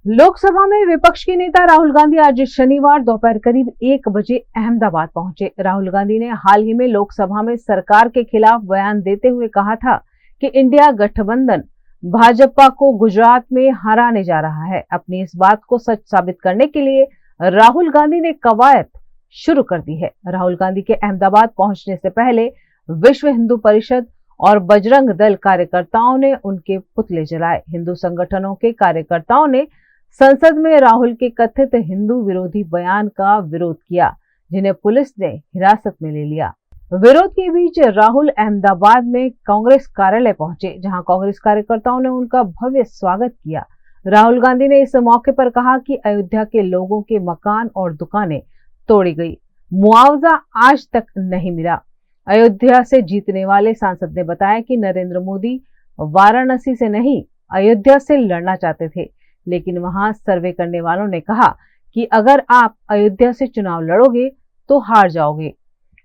लोकसभा में विपक्ष के नेता राहुल गांधी आज शनिवार दोपहर करीब 1 बजे अहमदाबाद पहुंचे। राहुल गांधी ने हाल ही में लोकसभा में सरकार के खिलाफ बयान देते हुए कहा था कि इंडिया गठबंधन भाजपा को गुजरात में हराने जा रहा है। अपनी इस बात को सच साबित करने के लिए राहुल गांधी ने कवायद शुरू कर दी है। राहुल गांधी के अहमदाबाद पहुंचने से पहले विश्व हिंदू परिषद और बजरंग दल कार्यकर्ताओं ने उनके पुतले जलाए। हिंदू संगठनों के कार्यकर्ताओं ने संसद में राहुल के कथित हिंदू विरोधी बयान का विरोध किया, जिन्हें पुलिस ने हिरासत में ले लिया। विरोध के बीच राहुल अहमदाबाद में कांग्रेस कार्यालय पहुंचे, जहां कांग्रेस कार्यकर्ताओं ने उनका भव्य स्वागत किया। राहुल गांधी ने इस मौके पर कहा कि अयोध्या के लोगों के मकान और दुकानें तोड़ी गई, मुआवजा आज तक नहीं मिला। अयोध्या से जीतने वाले सांसद ने बताया कि नरेंद्र मोदी वाराणसी से नहीं, अयोध्या से लड़ना चाहते थे, लेकिन वहां सर्वे करने वालों ने कहा कि अगर आप अयोध्या से चुनाव लड़ोगे तो हार जाओगे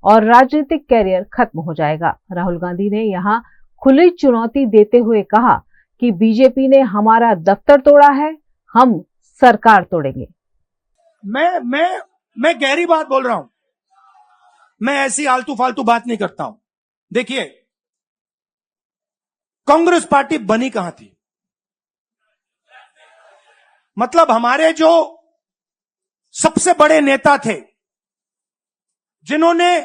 और राजनीतिक कैरियर खत्म हो जाएगा। राहुल गांधी ने यहां खुली चुनौती देते हुए कहा कि बीजेपी ने हमारा दफ्तर तोड़ा है, हम सरकार तोड़ेंगे। मैं गहरी बात बोल रहा हूं, मैं ऐसी आलतू फालतू बात नहीं करता हूं। देखिए, कांग्रेस पार्टी बनी कहां थी? मतलब हमारे जो सबसे बड़े नेता थे, जिन्होंने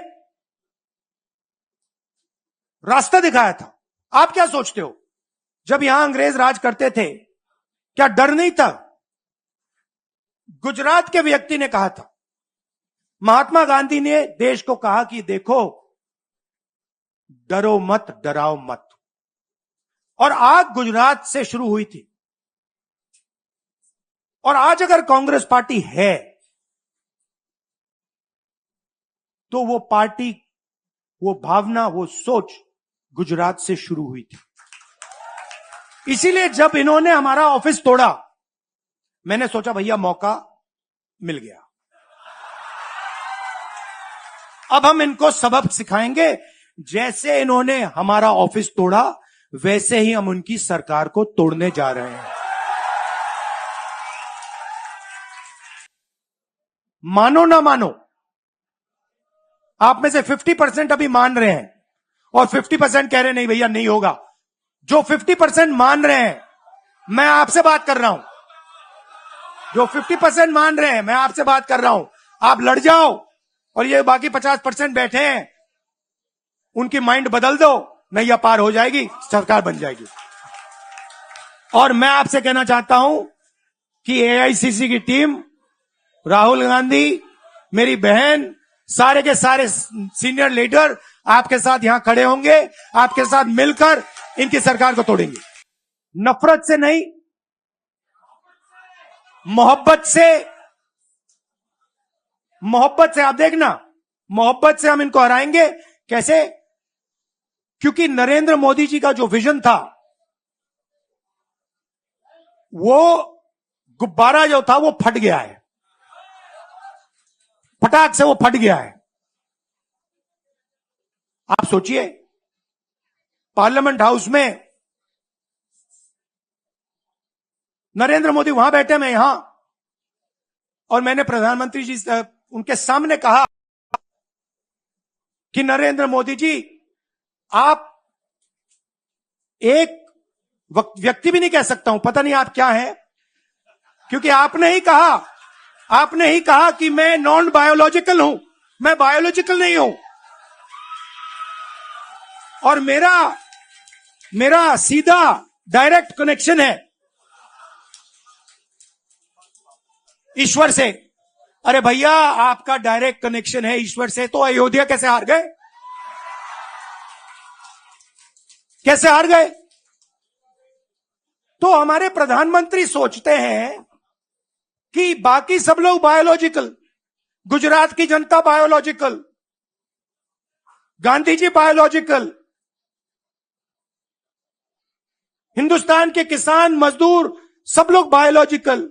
रास्ता दिखाया था, आप क्या सोचते हो जब यहां अंग्रेज राज करते थे, क्या डर नहीं था? गुजरात के व्यक्ति ने कहा था, महात्मा गांधी ने देश को कहा कि देखो, डरो मत, डराओ मत। और आग गुजरात से शुरू हुई थी। और आज अगर कांग्रेस पार्टी है तो वो पार्टी, वो भावना, वो सोच गुजरात से शुरू हुई थी। इसीलिए जब इन्होंने हमारा ऑफिस तोड़ा, मैंने सोचा भैया मौका मिल गया, अब हम इनको सबक सिखाएंगे। जैसे इन्होंने हमारा ऑफिस तोड़ा, वैसे ही हम उनकी सरकार को तोड़ने जा रहे हैं। मानो ना मानो, आप में से 50% अभी मान रहे हैं और 50% कह रहे नहीं भैया नहीं होगा। जो 50% मान रहे हैं, मैं आपसे बात कर रहा हूं। जो 50% मान रहे हैं, मैं आपसे बात कर रहा हूं। आप लड़ जाओ और ये बाकी 50% बैठे हैं, उनकी माइंड बदल दो, नैया पार हो जाएगी, सरकार बन जाएगी। और मैं आपसे कहना चाहता हूं कि एआईसीसी की टीम, राहुल गांधी, मेरी बहन, सारे के सारे सीनियर लीडर आपके साथ यहां खड़े होंगे, आपके साथ मिलकर इनकी सरकार को तोड़ेंगे। नफरत से नहीं, मोहब्बत से आप देखना, मोहब्बत से हम इनको हराएंगे। कैसे? क्योंकि नरेंद्र मोदी जी का जो विजन था, वो गुब्बारा जो था वो फट गया है, फटाक से वो फट गया है। आप सोचिए, पार्लियामेंट हाउस में नरेंद्र मोदी वहां बैठे, मैं यहां, और मैंने प्रधानमंत्री जी से उनके सामने कहा कि नरेंद्र मोदी जी, आप एक व्यक्ति भी नहीं कह सकता हूं, पता नहीं आप क्या हैं, क्योंकि आपने ही कहा कि मैं नॉन बायोलॉजिकल हूं, मैं बायोलॉजिकल नहीं हूं, और मेरा सीधा डायरेक्ट कनेक्शन है ईश्वर से। अरे भैया, आपका डायरेक्ट कनेक्शन है ईश्वर से, तो अयोध्या कैसे हार गए? कैसे हार गए? तो हमारे प्रधानमंत्री सोचते हैं कि बाकी सब लोग बायोलॉजिकल, गुजरात की जनता बायोलॉजिकल, गांधी जी बायोलॉजिकल, हिंदुस्तान के किसान, मजदूर, सब लोग बायोलॉजिकल,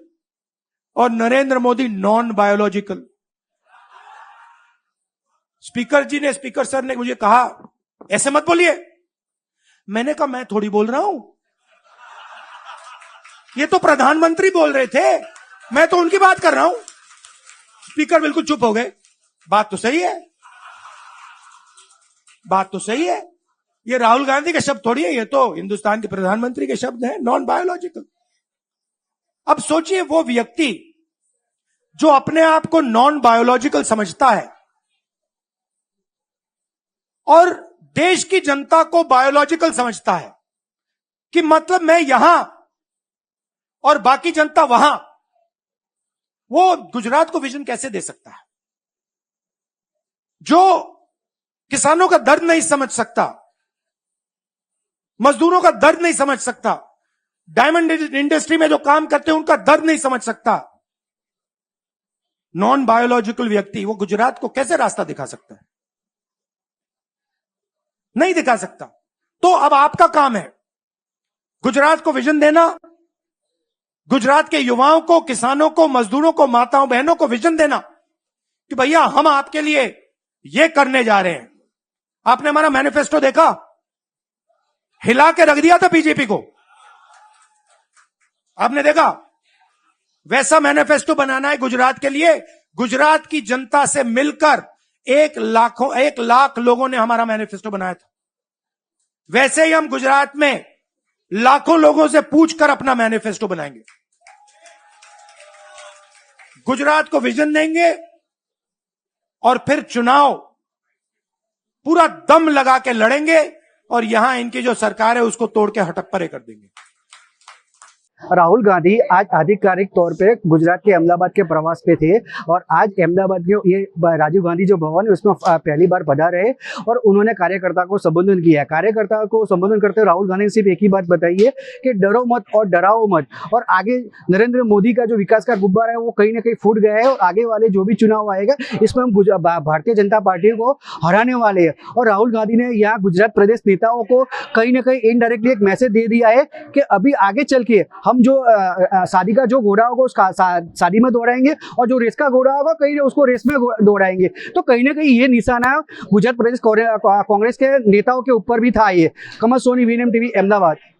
और Narendra Modi non biological. Speaker sir ने मुझे कहा, ऐसे मत बोलिए। मैंने कहा, मैं थोड़ी बोल रहा हूं, ये तो प्रधानमंत्री बोल रहे थे, मैं तो उनकी बात कर रहा हूं। स्पीकर बिल्कुल चुप हो गए। बात तो सही है, बात तो सही है। ये राहुल गांधी के शब्द थोड़ी है, ये तो हिंदुस्तान के प्रधानमंत्री के शब्द हैं, नॉन बायोलॉजिकल। अब सोचिए वो व्यक्ति जो अपने आप को नॉन बायोलॉजिकल समझता है और देश की जनता को बायोलॉजिकल समझता है, कि मतलब मैं यहां और बाकी जनता वहां, वो गुजरात को विजन कैसे दे सकता है? जो किसानों का दर्द नहीं समझ सकता, मजदूरों का दर्द नहीं समझ सकता, डायमंड इंडस्ट्री में जो काम करते हैं उनका दर्द नहीं समझ सकता, नॉन बायोलॉजिकल व्यक्ति वो गुजरात को कैसे रास्ता दिखा सकता है? नहीं दिखा सकता। तो अब आपका काम है गुजरात को विजन देना, गुजरात के युवाओं को, किसानों को, मजदूरों को, माताओं बहनों को विजन देना कि भैया हम आपके लिए ये करने जा रहे हैं। आपने हमारा मैनिफेस्टो देखा? हिला के रख दिया था बीजेपी को। आपने देखा? वैसा मैनिफेस्टो बनाना है गुजरात के लिए। गुजरात की जनता से मिलकर 1 लाख लोगों ने हमारा मैनिफेस्टो बनाया था। वैसे ही हम गुजरात में लाखों लोगों से पूछकर अपना मैनिफेस्टो बनाएंगे। गुजरात को विजन देंगे और फिर चुनाव पूरा दम लगा के लड़ेंगे और यहां इनकी जो सरकार है उसको तोड़ के हटप्परे कर देंगे। राहुल गांधी आज आधिकारिक तौर पे गुजरात के अहमदाबाद के प्रवास पे थे और आज अहमदाबाद के ये राजीव गांधी जो भवन है उसमें पहली बार पधारे रहे और उन्होंने कार्यकर्ता को संबोधन किया। कार्यकर्ता को संबोधन करते हुए राहुल गांधी ने सिर्फ एक ही बात बताई है कि डरो मत और डराओ मत, और आगे नरेंद्र मोदी का जो विकास का गुब्बारा है वो कहीं ना कहीं फूट गया है और आगे वाले जो भी चुनाव आएगा इसमें हम भारतीय जनता पार्टी को हराने वाले हैं। और राहुल गांधी ने यहाँ गुजरात प्रदेश नेताओं को कहीं ना कहीं इनडायरेक्टली एक मैसेज दे दिया है कि अभी आगे चल के हम जो शादी का जो घोड़ा होगा उसका शादी में दौड़ाएंगे और जो रेस का घोड़ा होगा कहीं उसको रेस में दौड़ाएंगे। तो कहीं ना कहीं ये निशाना गुजरात प्रदेश कांग्रेस के नेताओं के ऊपर भी था। ये कमल सोनी, वीएनएम टीवी, अहमदाबाद।